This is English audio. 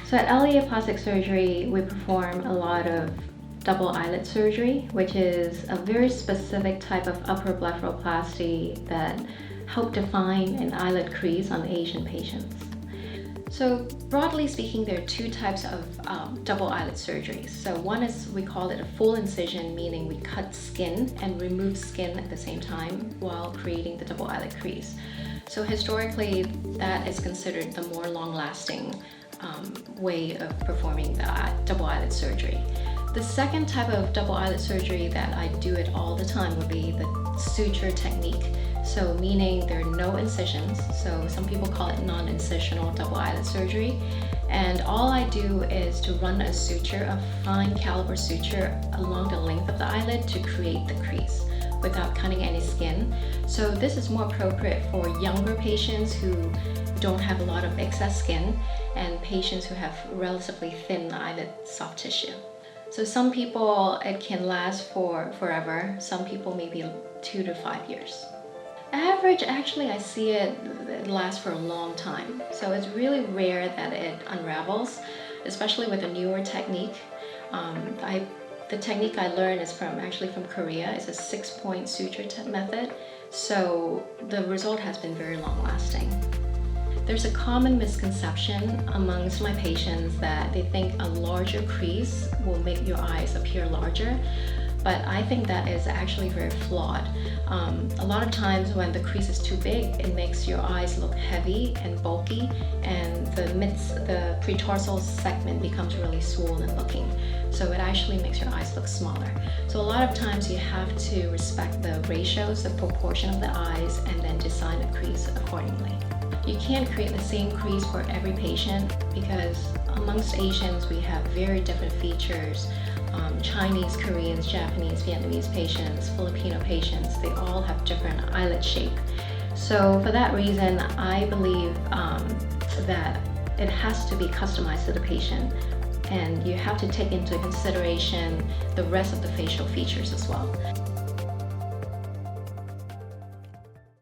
So at LEA Plastic Surgery, we perform a lot of double eyelid surgery, which is a very specific type of upper blepharoplasty that help define an eyelid crease on Asian patients. So broadly speaking, there are two types of double eyelid surgeries. So one is, we call it a full incision, meaning we cut skin and remove skin at the same time while creating the double eyelid crease. So historically, that is considered the more long-lasting way of performing the double eyelid surgery. The second type of double eyelid surgery that I do it all the time would be the suture technique. So meaning there are no incisions. So some people call it non-incisional double eyelid surgery. And all I do is to run a suture, a fine caliber suture along the length of the eyelid to create the crease without cutting any skin. So this is more appropriate for younger patients who don't have a lot of excess skin and patients who have relatively thin eyelid soft tissue. So some people, it can last for forever. Some people maybe 2 to 5 years. Average, actually, I see it lasts for a long time. So it's really rare that it unravels, especially with a newer technique. The technique I learned is actually from Korea. It's a 6-point suture method. So the result has been very long lasting. There's a common misconception amongst my patients that they think a larger crease will make your eyes appear larger, but I think that is actually very flawed. A lot of times when the crease is too big, it makes your eyes look heavy and bulky, and the pretarsal segment becomes really swollen looking. So it actually makes your eyes look smaller. So a lot of times you have to respect the ratios, the proportion of the eyes, and then design a crease accordingly. You can't create the same crease for every patient because amongst Asians we have very different features. Chinese, Koreans, Japanese, Vietnamese patients, Filipino patients, they all have different eyelid shape. So for that reason, I believe that it has to be customized to the patient, and you have to take into consideration the rest of the facial features as well.